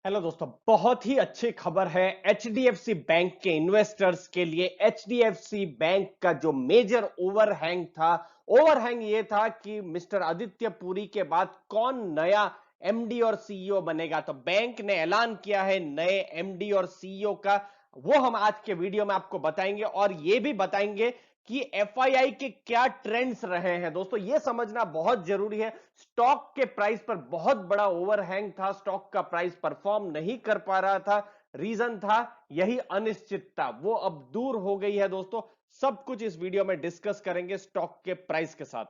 Hello दोस्तों, बहुत ही अच्छी खबर है एचडीएफसी बैंक के इन्वेस्टर्स के लिए। एचडीएफसी बैंक का जो मेजर ओवरहैंग ये था कि मिस्टर आदित्य पुरी के बाद कौन नया एमडी और सीईओ बनेगा। तो बैंक ने ऐलान किया है नए एमडी और सीईओ का। वो हम आज के वीडियो में आपको बताएंगे और ये भी बताएंगे कि एफआईआई के क्या ट्रेंड्स रहे हैं। दोस्तों ये समझना बहुत जरूरी है। स्टॉक के प्राइस पर बहुत बड़ा ओवरहैंग था, स्टॉक का प्राइस परफॉर्म नहीं कर पा रहा था। रीजन था यही अनिश्चितता, वो अब दूर हो गई है। दोस्तों सब कुछ इस वीडियो में डिस्कस करेंगे स्टॉक के प्राइस के साथ।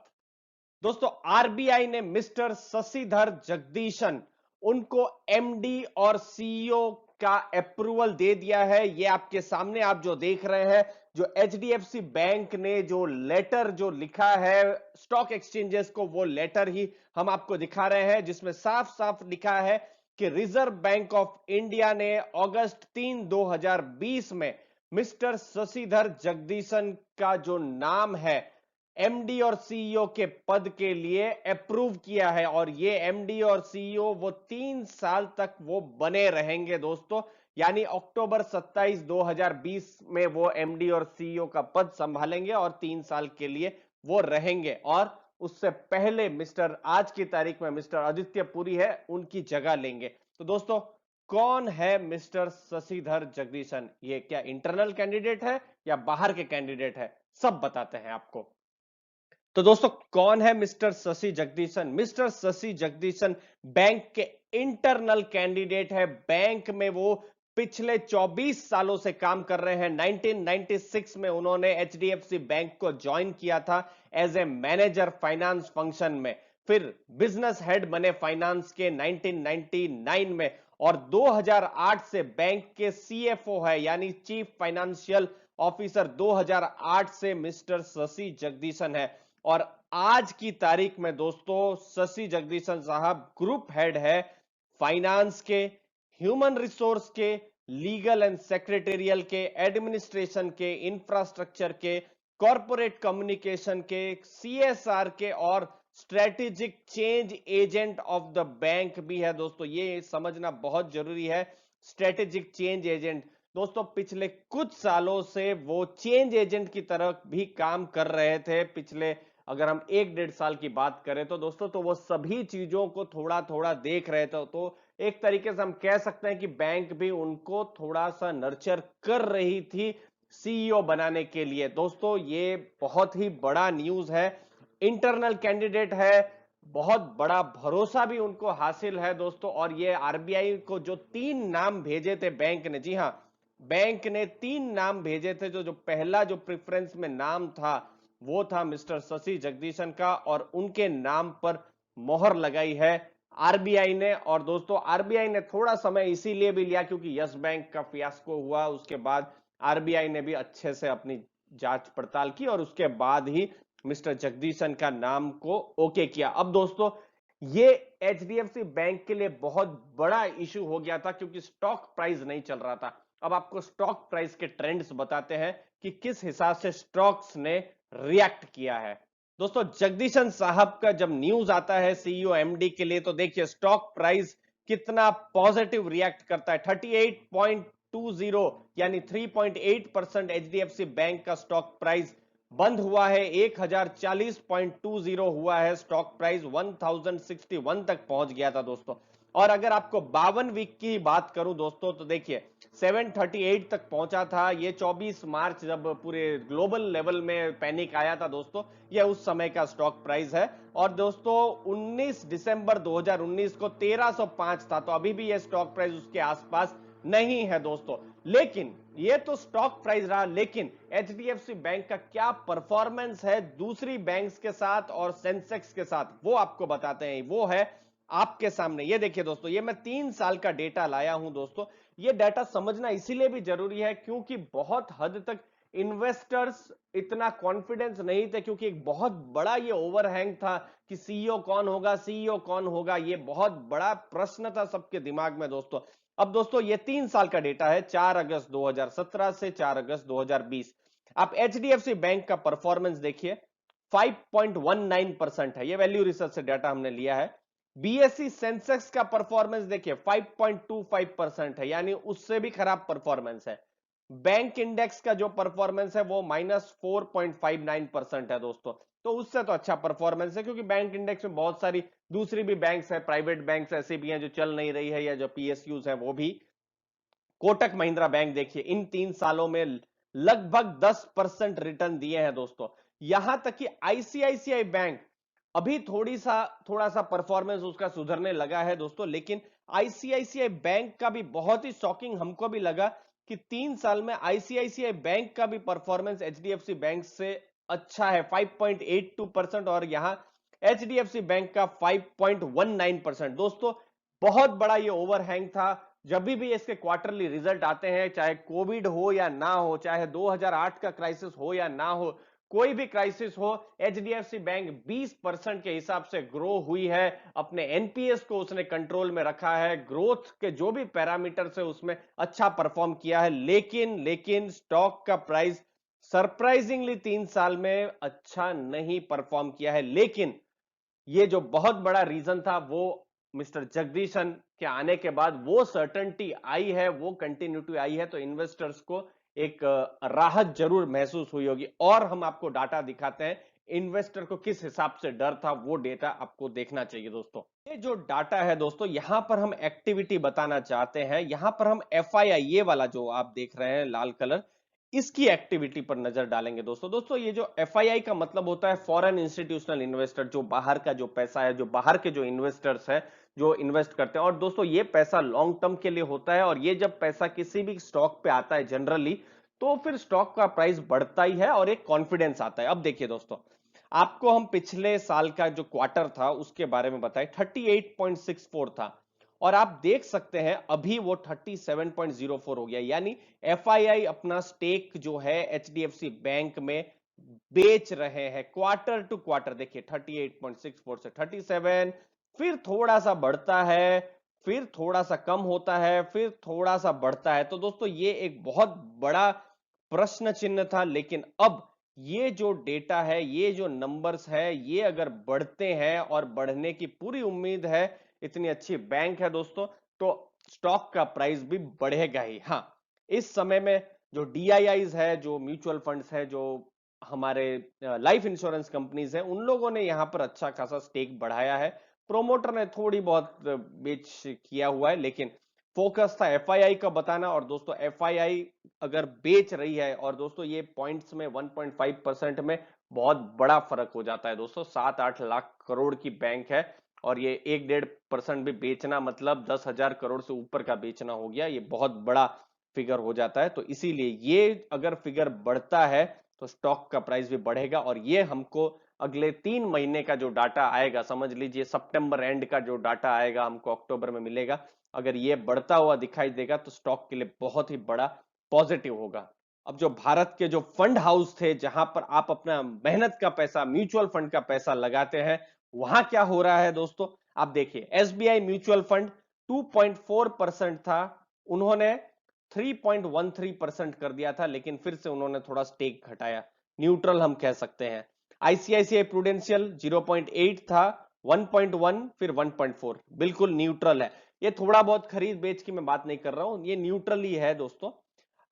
दोस्तों आरबीआई ने मिस्टर शशिधर जगदीशन उनको एमडी और सीईओ का अप्रूवल दे दिया है। ये आपके सामने आप जो देख रहे हैं, जो एचडीएफसी बैंक ने जो लेटर जो लिखा है स्टॉक एक्सचेंजेस को, वो लेटर ही हम आपको दिखा रहे हैं, जिसमें साफ साफ लिखा है कि रिजर्व बैंक ऑफ इंडिया ने अगस्त 3 2020 में मिस्टर शशिधर जगदीशन का जो नाम है एमडी और सीईओ के पद के लिए अप्रूव किया है। और ये एमडी और सीईओ वो 3 साल तक वो बने रहेंगे दोस्तों। यानी अक्टूबर 27 2020 में वो एमडी और सीईओ का पद संभालेंगे और 3 साल के लिए वो रहेंगे। और उससे पहले मिस्टर आज की तारीख में मिस्टर आदित्य पुरी है उनकी जगह लेंगे। तो दोस्तों कौन है मिस्टर शशिधर जगदीशन? ये क्या इंटरनल कैंडिडेट है या बाहर के कैंडिडेट है, सब बताते हैं आपको। तो दोस्तों कौन है mister Shashi Jagdishan? Mister Shashi Jagdishan bank के इंटरनल कैंडिडेट है। बैंक में वो पिछले 24 सालों से काम कर रहे हैं। 1996 में उन्होंने एचडीएफसी बैंक को ज्वाइन किया था as a manager finance function में। फिर बिजनेस हेड बने फाइनेंस के 1999 में। और 2008 से बैंक के सीएफओ है, यानी चीफ फाइनेंशियल ऑफिसर 2008 से मिस्टर शशि जगदीशन है। और आज की तारीख में दोस्तों शशि जगदीशन साहब ग्रुप हेड है फाइनेंस के, ह्यूमन रिसोर्स के, लीगल एंड सेक्रेटेरियल के, एडमिनिस्ट्रेशन के, इंफ्रास्ट्रक्चर के, कॉरपोरेट कम्युनिकेशन के, सीएसआर के और strategic change agent of the bank भी है। दोस्तों ये समझना बहुत जरूरी है, स्ट्रेटेजिक चेंज एजेंट। दोस्तों पिछले कुछ सालों से वो चेंज एजेंट की तरह भी काम कर रहे थे। पिछले अगर हम 1 डेढ़ साल की बात करें तो दोस्तों, तो वो सभी चीजों को थोड़ा थोड़ा देख रहे थे। तो एक तरीके से हम कह सकते हैं कि बैंक भी उनको थोड़ा सा नर्चर कर रही थी सीईओ बनाने के लिए। दोस्तों ये बहुत ही बड़ा न्यूज है, इंटरनल कैंडिडेट है, बहुत बड़ा भरोसा भी उनको हासिल है दोस्तों। और ये आरबीआई को जो 3 नाम भेजे थे बैंक ने, जी हाँ, बैंक ने 3 नाम भेजे थे। जो जो पहला जो प्रेफरेंस में नाम था वो था मिस्टर शशि जगदीशन का, और उनके नाम पर मोहर लगाई है आरबीआई ने। और दोस्तों आरबीआई ने थोड़ा समय इसीलिए भी लिया क्योंकि यस बैंक का फियास्को हुआ, उसके बाद आरबीआई ने भी अच्छे से अपनी जांच पड़ताल की और उसके बाद ही मिस्टर जगदीशन का नाम को ओके किया। अब दोस्तों ये एचडीएफसी बैंक के लिए बहुत बड़ा इशू हो गया था क्योंकि स्टॉक प्राइस नहीं चल रहा था। अब आपको स्टॉक प्राइस के ट्रेंड्स बताते हैं कि किस हिसाब से स्टॉक्स ने रिएक्ट किया है। दोस्तों जगदीशन साहब का जब न्यूज आता है सीईओ एमडी के लिए, तो देखिए स्टॉक प्राइस कितना पॉजिटिव रिएक्ट करता है। 38.20 यानी 3.8% एचडीएफसी बैंक का स्टॉक प्राइस बंद हुआ है। 1040.20 हुआ है स्टॉक प्राइस, 1061 तक पहुंच गया था दोस्तों। और अगर आपको 52 वीक की बात करूं दोस्तों, तो देखिए 738 तक पहुंचा था। ये 24 मार्च जब पूरे ग्लोबल लेवल में पैनिक आया था दोस्तों, ये उस समय का स्टॉक प्राइस है। और दोस्तों 19 दिसंबर 2019 को 1305 था, तो अभी भी ये स्टॉक प्राइस उसके आसपास नहीं है दोस्तों। लेकिन ये तो स्टॉक प्राइस रहा, लेकिन एचडीएफसी बैंक का क्या परफॉर्मेंस है दूसरी बैंक्स के साथ और सेंसेक्स के साथ, वो आपको बताते हैं। वो है आपके सामने, ये देखिए दोस्तों, ये मैं 3 साल का डेटा लाया हूं दोस्तों। ये डाटा समझना इसीलिए भी जरूरी है क्योंकि बहुत हद तक इन्वेस्टर्स इतना कॉन्फिडेंस नहीं थे, क्योंकि एक बहुत बड़ा ये ओवरहैंग था कि सीईओ कौन होगा, सीईओ कौन होगा, ये बहुत बड़ा प्रश्न था सबके दिमाग में दोस्तों। अब दोस्तों ये 3 साल का डेटा है, 4 अगस्त 2017 से 4 अगस्त 2020। आप एचडीएफसी बैंक का परफॉर्मेंस देखिए, 5.19% है। ये वैल्यू रिसर्च से डाटा हमने लिया है। बीएसई सेंसेक्स का परफॉर्मेंस देखिए 5.25% है, यानी उससे भी खराब परफॉर्मेंस है। बैंक इंडेक्स का जो परफॉर्मेंस है वो -4.59% है दोस्तों, तो उससे तो अच्छा परफॉर्मेंस है, क्योंकि बैंक इंडेक्स में बहुत सारी दूसरी भी बैंक्स है, प्राइवेट बैंक्स ऐसी भी हैं जो चल नहीं रही है, या जो पीएसयूज है वो भी। कोटक महिंद्रा बैंक देखिए इन 3 सालों में लगभग 10% रिटर्न दिए हैं दोस्तों। यहां तक कि आईसीआईसीआई बैंक अभी थोड़ा सा परफॉर्मेंस उसका सुधरने लगा है दोस्तों, लेकिन आईसीआईसीआई बैंक का भी बहुत ही शॉकिंग हमको भी लगा कि 3 साल में आईसीआईसीआई बैंक का भी परफॉर्मेंस एचडीएफसी बैंक से अच्छा है, 5.82%, और यहां एचडीएफसी बैंक का 5.19%। दोस्तों बहुत बड़ा ये ओवरहैंग था। जब भी इसके क्वार्टरली रिजल्ट आते हैं, चाहे कोविड हो या ना हो, चाहे 2008 का क्राइसिस हो या ना हो, कोई भी क्राइसिस हो, एचडीएफसी बैंक 20% के हिसाब से ग्रो हुई है। अपने एनपीएस को उसने कंट्रोल में रखा है, ग्रोथ के जो भी पैरामीटर्स है उसमें अच्छा परफॉर्म किया है। लेकिन स्टॉक का प्राइस सरप्राइजिंगली 3 साल में अच्छा नहीं परफॉर्म किया है। लेकिन ये जो बहुत बड़ा रीजन था वो मिस्टर जगदीशन के आने के बाद वो सर्टेनिटी आई है, वो कंटिन्यूटी आई है, तो इन्वेस्टर्स को एक राहत जरूर महसूस हुई होगी। और हम आपको डाटा दिखाते हैं इन्वेस्टर को किस हिसाब से डर था, वो डेटा आपको देखना चाहिए दोस्तों। ये जो डाटा है दोस्तों, यहां पर हम एक्टिविटी बताना चाहते हैं। यहां पर हम एफआईआई, ये वाला जो आप देख रहे हैं लाल कलर, इसकी एक्टिविटी पर नजर डालेंगे दोस्तों। दोस्तों ये जो एफआईआई का मतलब होता है फॉरेन इंस्टीट्यूशनल इन्वेस्टर, जो बाहर का जो पैसा है, जो बाहर के जो इन्वेस्टर्स है जो इन्वेस्ट करते हैं। और दोस्तों ये पैसा लॉन्ग टर्म के लिए होता है, और ये जब पैसा किसी भी स्टॉक पे आता है जनरली, तो फिर स्टॉक का प्राइस बढ़ता ही है और एक कॉन्फिडेंस आता है। अब देखिए दोस्तों, आपको हम पिछले साल का जो क्वार्टर था उसके बारे में बताएं, 38.64 था, और आप देख सकते हैं अभी वो 37.04 हो गया। यानी एफआईआई अपना स्टेक जो है एचडीएफसी बैंक में बेच रहे हैं क्वार्टर टू क्वार्टर। देखिए 38.64 से 37, फिर थोड़ा सा बढ़ता है, फिर थोड़ा सा कम होता है, फिर थोड़ा सा बढ़ता है। तो दोस्तों ये एक बहुत बड़ा प्रश्न चिन्ह था। लेकिन अब ये जो डेटा है, ये जो नंबर्स है, ये अगर बढ़ते हैं, और बढ़ने की पूरी उम्मीद है, इतनी अच्छी बैंक है दोस्तों, तो स्टॉक का प्राइस भी बढ़ेगा ही। हाँ, इस समय में जो डीआईआईज है, जो म्यूचुअल फंड्स है, जो हमारे लाइफ इंश्योरेंस कंपनीज है, उन लोगों ने यहां पर अच्छा खासा स्टेक बढ़ाया है। प्रोमोटर ने थोड़ी बहुत बेच किया हुआ है, लेकिन फोकस था एफआईआई का बताना। और दोस्तों एफआईआई अगर बेच रही है, और दोस्तों ये पॉइंट्स में 1.5% में बहुत बड़ा फर्क हो जाता है दोस्तों। 7-8 लाख करोड़ की बैंक है, और ये 1-1.5% भी बेचना मतलब 10,000 करोड़ से ऊपर का बेचना हो गया, ये बहुत बड़ा फिगर हो जाता है। तो इसीलिए ये अगर फिगर बढ़ता है तो स्टॉक का प्राइस भी बढ़ेगा। और ये हमको अगले 3 महीने का जो डाटा आएगा, समझ लीजिए सितंबर एंड का जो डाटा आएगा हमको अक्टूबर में मिलेगा, अगर ये बढ़ता हुआ दिखाई देगा तो स्टॉक के लिए बहुत ही बड़ा पॉजिटिव होगा। अब जो भारत के जो फंड हाउस थे, जहां पर आप अपना मेहनत का पैसा, म्यूचुअल फंड का पैसा लगाते हैं, वहां क्या हो रहा है दोस्तों, आप देखिए एसबीआई म्यूचुअल फंड 2.4% था, उन्होंने 3.13% कर दिया था, लेकिन फिर से उन्होंने थोड़ा स्टेक घटाया, न्यूट्रल हम कह सकते हैं। आईसीआईसीआई प्रूडेंशियल 0.8 था, 1.1, फिर 1.4, बिल्कुल न्यूट्रल है। ये थोड़ा बहुत खरीद बेच की मैं बात नहीं कर रहा हूं, ये न्यूट्रल ही है दोस्तों।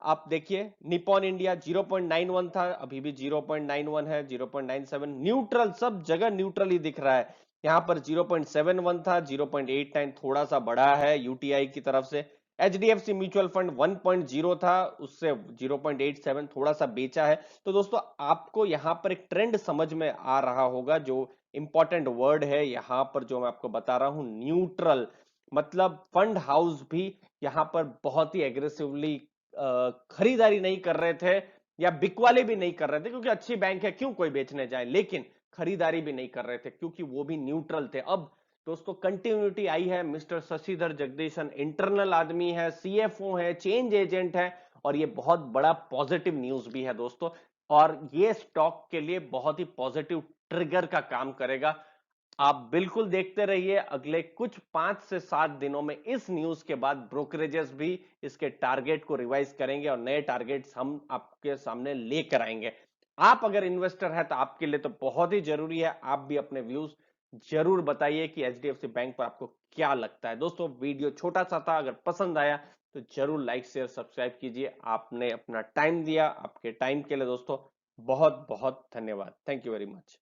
आप देखिए निपॉन इंडिया 0.91 था, अभी भी 0.91 है, 0.97, न्यूट्रल, सब जगह न्यूट्रल ही दिख रहा है। यहां पर 0.71 था, 0.89 थोड़ा सा बढ़ा है यूटीआई की तरफ से। एचडीएफसी म्यूचुअल फंड 1.0 था, उससे 0.87 थोड़ा सा बेचा है। तो दोस्तों आपको यहां पर एक ट्रेंड समझ में आ रहा होगा, जो इंपॉर्टेंट वर्ड है यहां पर जो मैं आपको बता रहा हूं, न्यूट्रल। मतलब फंड हाउस भी यहां पर बहुत ही एग्रेसिवली खरीदारी नहीं कर रहे थे, या बिकवाली भी नहीं कर रहे थे, क्योंकि अच्छी बैंक है क्यों कोई बेचने जाए, लेकिन खरीदारी भी नहीं कर रहे थे क्योंकि वो भी न्यूट्रल थे। अब दोस्तों कंटिन्यूटी आई है, मिस्टर शशिधर जगदीशन इंटरनल आदमी है, सीएफओ है, चेंज एजेंट है, और ये बहुत बड़ा पॉजिटिव न्यूज भी है दोस्तों। और ये स्टॉक के लिए बहुत ही पॉजिटिव ट्रिगर का काम करेगा। आप बिल्कुल देखते रहिए, अगले कुछ 5 से 7 दिनों में इस न्यूज के बाद ब्रोकरेजेस भी इसके टारगेट को रिवाइज करेंगे, और नए टारगेट्स हम आपके सामने लेकर आएंगे। आप अगर इन्वेस्टर है तो आपके लिए तो बहुत ही जरूरी है आप भी अपने व्यूज जरूर बताइए कि एचडीएफसी बैंक पर आपको क्या लगता है। दोस्तों वीडियो छोटा सा था, अगर पसंद आया तो जरूर लाइक शेयर सब्सक्राइब कीजिए। आपने अपना टाइम दिया, आपके टाइम के लिए दोस्तों बहुत बहुत धन्यवाद। Thank you very much.